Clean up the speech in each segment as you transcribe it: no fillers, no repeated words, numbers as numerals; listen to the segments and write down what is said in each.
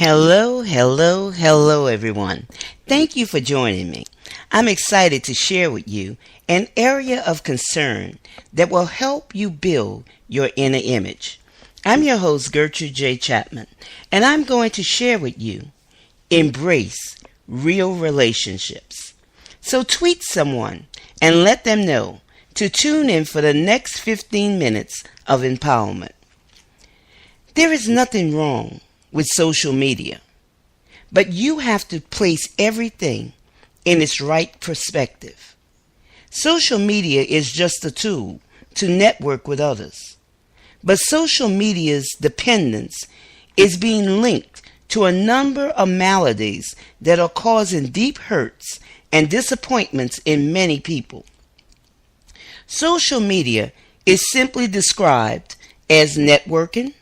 Hello, hello, hello, everyone. Thank you for joining me. I'm excited to share with you an area of concern that will help you build your inner image. I'm your host, Gertrude J. Chapman, and I'm going to share with you embrace real relationships. So tweet someone and let them know to tune in for the next 15 minutes of empowerment. There is nothing wrong with social media, but you have to place everything in its right perspective. Social media is just a tool to network with others, but social media's dependence is being linked to a number of maladies that are causing deep hurts and disappointments in many people. Social media is simply described as networking,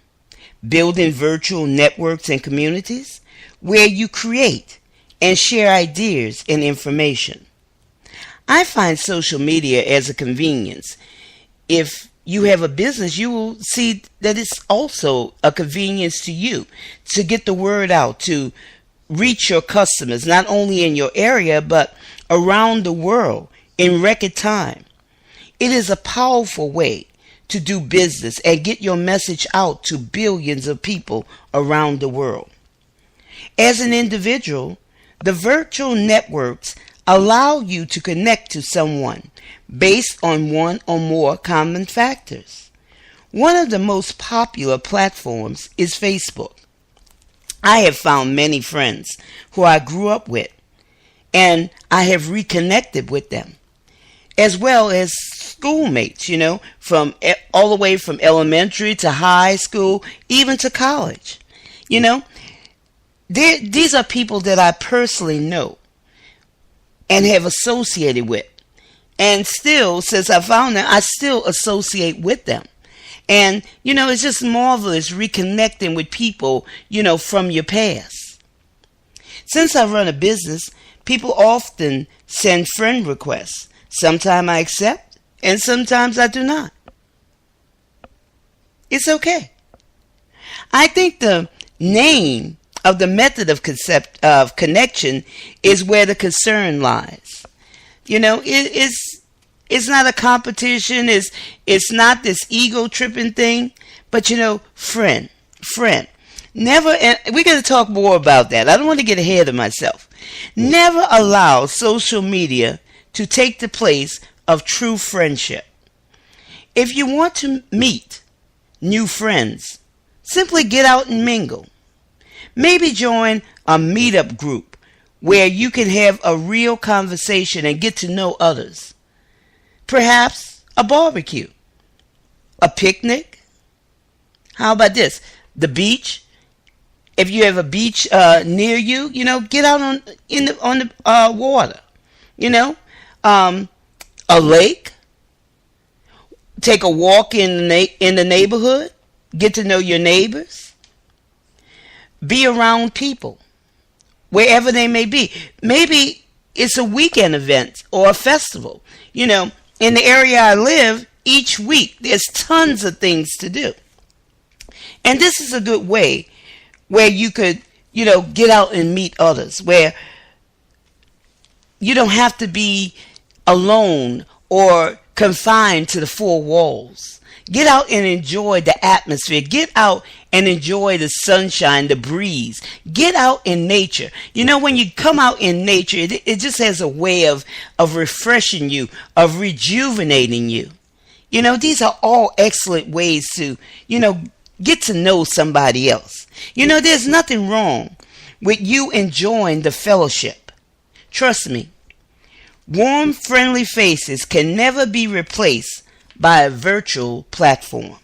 building virtual networks and communities where you create and share ideas and information. I find social media as a convenience. If you have a business, you will see that it's also a convenience to you to get the word out, to reach your customers, not only in your area, but around the world in record time. It is a powerful way to do business and get your message out to billions of people around the world. As an individual, the virtual networks allow you to connect to someone based on one or more common factors. One of the most popular platforms is Facebook. I have found many friends who I grew up with, and I have reconnected with them, as well as schoolmates, from all the way from elementary to high school, even to college. These are people that I personally know and have associated with. And still, since I found them, I still associate with them. And, it's just marvelous reconnecting with people, from your past. Since I run a business, people often send friend requests. Sometimes I accept, and sometimes I do not. It's okay. I think the name of the method of connection is where the concern lies. It's not a competition. It's not this ego tripping thing. But friend. Never. And we're going to talk more about that. I don't want to get ahead of myself. Never allow social media to take the place of true friendship. If you want to meet new friends, simply get out and mingle. Maybe join a meetup group where you can have a real conversation and get to know others. Perhaps a barbecue, a picnic. How about this? The beach. If you have a beach near you, get out on the water. A lake. Take a walk in the neighborhood. Get to know your neighbors. Be around people, wherever they may be. Maybe it's a weekend event or a festival. In the area I live, each week there's tons of things to do. And this is a good way where you could, get out and meet others, where you don't have to be alone or confined to the four walls. Get out and enjoy the atmosphere. Get out and enjoy the sunshine, the breeze. Get out in nature. When you come out in nature, it just has a way of refreshing you, of rejuvenating you. These are all excellent ways to, get to know somebody else. There's nothing wrong with you enjoying the fellowship. Trust me, warm, friendly faces can never be replaced by a virtual platform.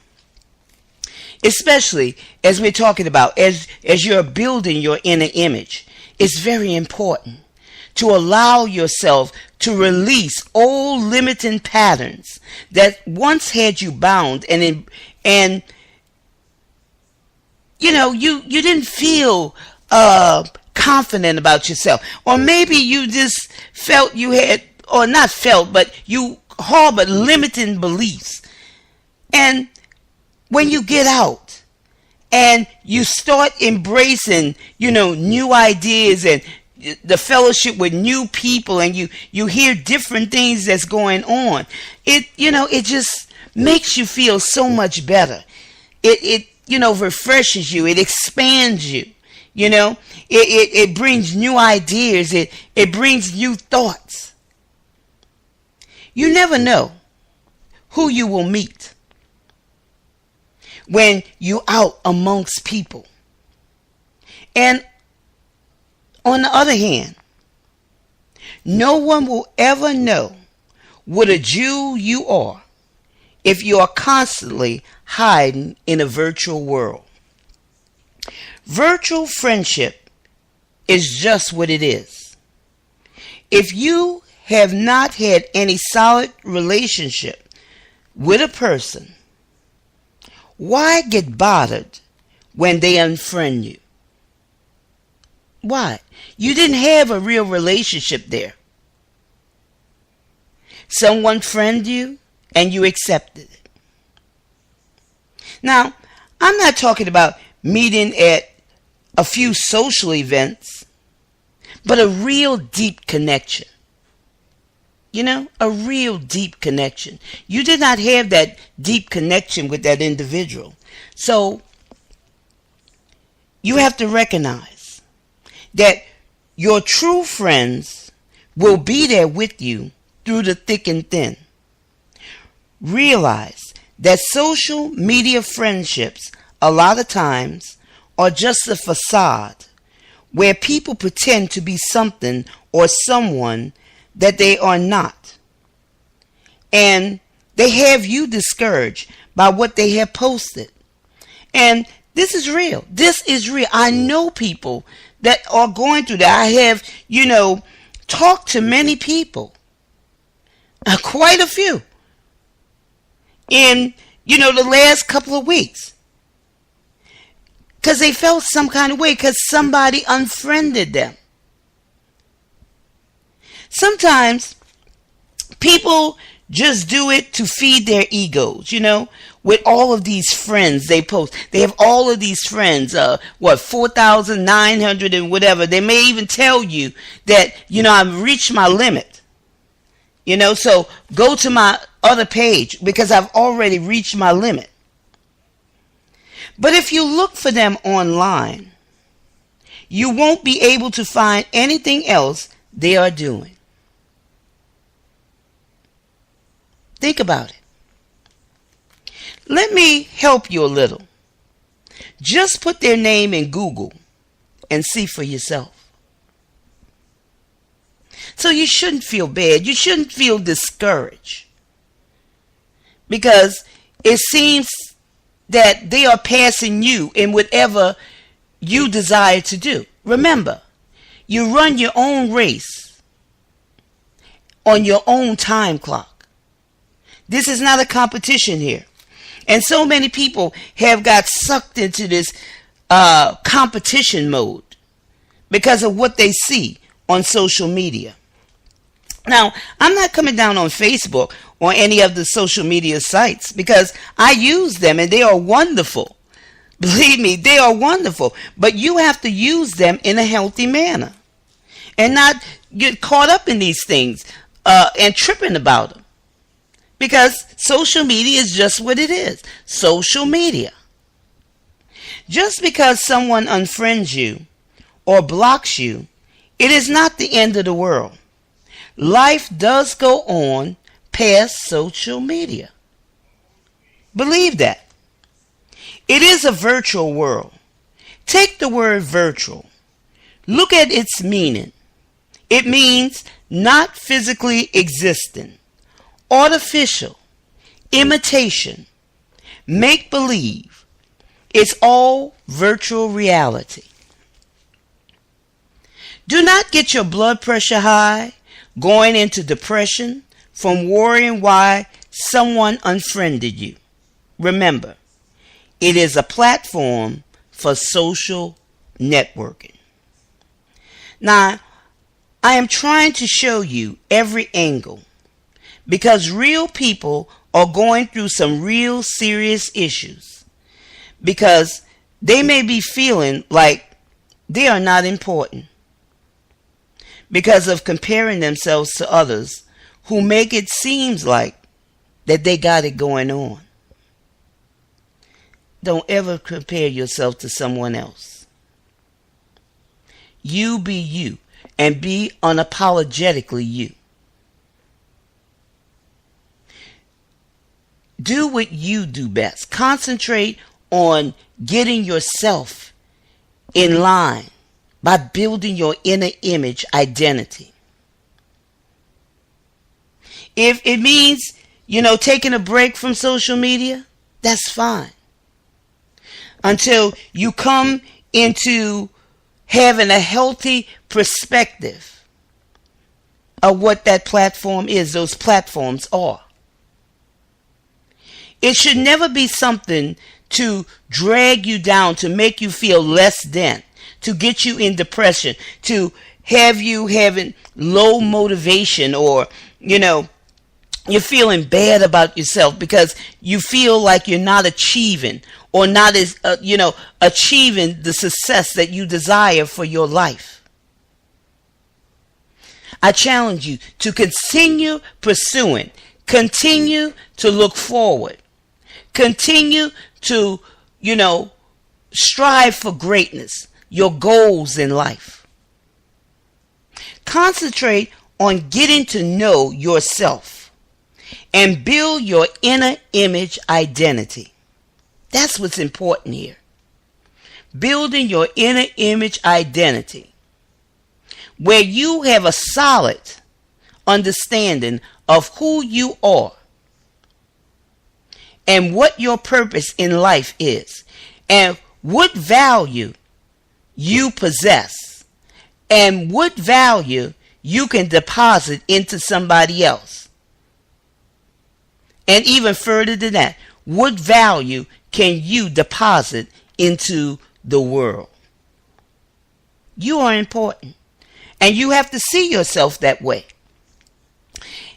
Especially as we're talking about, as you're building your inner image, it's very important to allow yourself to release old limiting patterns that once had you bound and you didn't feel confident about yourself. Or maybe you just felt you had, or not felt, but you harbored limiting beliefs. And when you get out and you start embracing, new ideas and the fellowship with new people, and you hear different things that's going on. It just makes you feel so much better. It refreshes you. It expands you. It brings new ideas. It brings new thoughts. You never know who you will meet when you're out amongst people. And on the other hand, no one will ever know what a Jew you are if you are constantly hiding in a virtual world. Virtual friendship is just what it is. If you have not had any solid relationship with a person, why get bothered when they unfriend you? Why? You didn't have a real relationship there. Someone friended you and you accepted it. Now, I'm not talking about meeting at a few social events, but a real deep connection. A real deep connection. You did not have that deep connection with that individual. So, you have to recognize that your true friends will be there with you through the thick and thin. Realize that social media friendships a lot of times are just a facade where people pretend to be something or someone that they are not. And they have you discouraged by what they have posted. And this is real. This is real. I know people that are going through that. I have, talked to many people, quite a few, in, the last couple of weeks. Because they felt some kind of way because somebody unfriended them. Sometimes people just do it to feed their egos, with all of these friends they post. They have all of these friends, 4,900 and whatever. They may even tell you that, I've reached my limit. So go to my other page because I've already reached my limit. But if you look for them online, you won't be able to find anything else they are doing. Think about it. Let me help you a little. Just put their name in Google and see for yourself. So you shouldn't feel bad. You shouldn't feel discouraged. Because it seems that they are passing you in whatever you desire to do. Remember, you run your own race on your own time clock. This is not a competition here. And so many people have got sucked into this competition mode because of what they see on social media. Now, I'm not coming down on Facebook or any of the social media sites because I use them and they are wonderful. Believe me, they are wonderful. But you have to use them in a healthy manner and not get caught up in these things and tripping about them. Because social media is just what it is. Social media. Just because someone unfriends you or blocks you, it is not the end of the world. Life does go on past social media. Believe that. It is a virtual world. Take the word virtual. Look at its meaning. It means not physically existing, artificial, imitation, make-believe. It's all virtual reality. Do not get your blood pressure high, going into depression from worrying why someone unfriended you. Remember, it is a platform for social networking. Now, I am trying to show you every angle because real people are going through some real serious issues because They may be feeling like they are not important because of comparing themselves to others who make it seem like that they got it going on. Don't ever compare yourself to someone else. You be you and be unapologetically you. Do what you do best. Concentrate on getting yourself in line by building your inner image identity. If it means, taking a break from social media, that's fine. Until you come into having a healthy perspective of what that platform is, those platforms are. It should never be something to drag you down, to make you feel less than, to get you in depression, to have you having low motivation, or, you're feeling bad about yourself because you feel like you're not achieving or not as, achieving the success that you desire for your life. I challenge you to continue pursuing, continue to look forward, continue to, strive for greatness, your goals in life. Concentrate on getting to know yourself and build your inner image identity. That's what's important here. Building your inner image identity, where you have a solid understanding of who you are and what your purpose in life is, and what value you possess, and what value you can deposit into somebody else. And even further than that, what value can you deposit into the world? You are important, and you have to see yourself that way.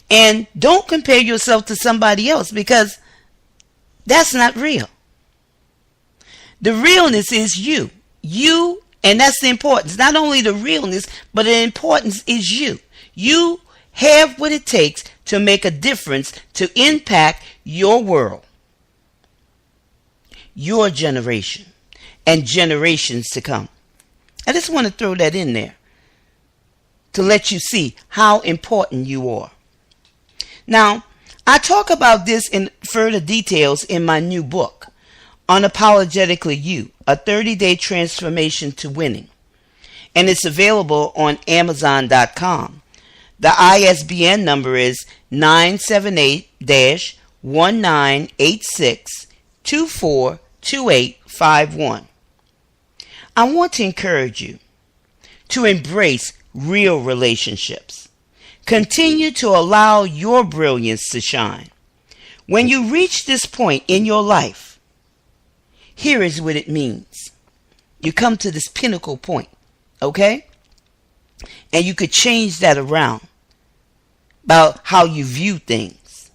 And don't compare yourself to somebody else, because that's not real. The realness is you. You, and that's the importance. Not only the realness, but the importance is you. You have what it takes to make a difference, to impact your world, your generation, and generations to come. I just want to throw that in there to let you see how important you are. Now, I talk about this in further details in my new book, Unapologetically You, a 30-day transformation to winning. And it's available on Amazon.com. The ISBN number is 978-1986-242851. I want to encourage you to embrace real relationships. Continue to allow your brilliance to shine. When you reach this point in your life, here is what it means. You come to this pinnacle point, okay? And you could change that around about how you view things.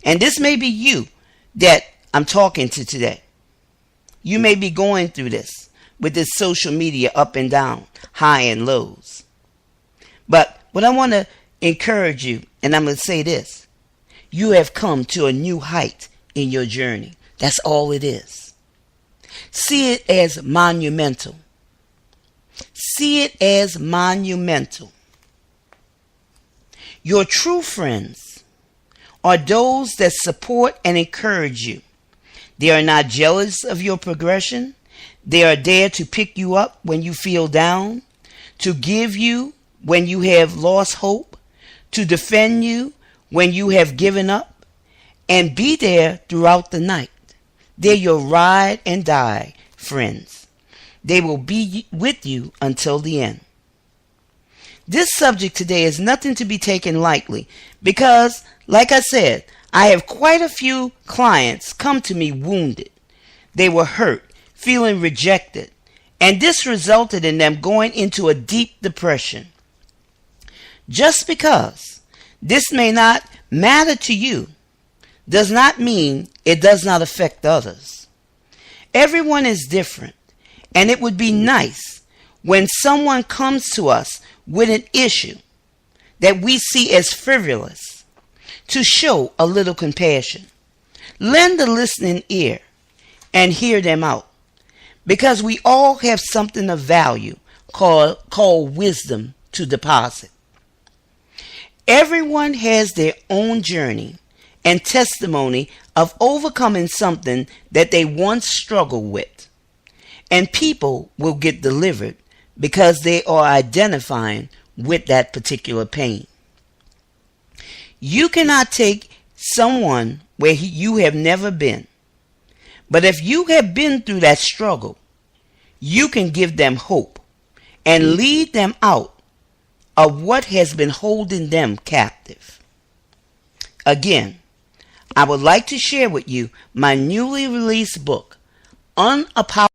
And this may be you that I'm talking to today. You may be going through this with this social media up and down, high and lows. But what I want to encourage you, and I'm going to say this, you have come to a new height in your journey. That's all it is. See it as monumental. See it as monumental. Your true friends are those that support and encourage you. They are not jealous of your progression. They are there to pick you up when you feel down, to give you when you have lost hope, to defend you when you have given up, and be there throughout the night. They're your ride and die friends. They will be with you until the end. This subject today is nothing to be taken lightly because, like I said, I have quite a few clients come to me wounded. They were hurt, feeling rejected, and this resulted in them going into a deep depression. Just because this may not matter to you does not mean it does not affect others. Everyone is different, and it would be nice when someone comes to us with an issue that we see as frivolous to show a little compassion. Lend a listening ear and hear them out, because we all have something of value called wisdom to deposit. Everyone has their own journey and testimony of overcoming something that they once struggled with, and people will get delivered because they are identifying with that particular pain. You cannot take someone where you have never been, but if you have been through that struggle, you can give them hope and lead them out of what has been holding them captive. Again, I would like to share with you my newly released book, Unapologetic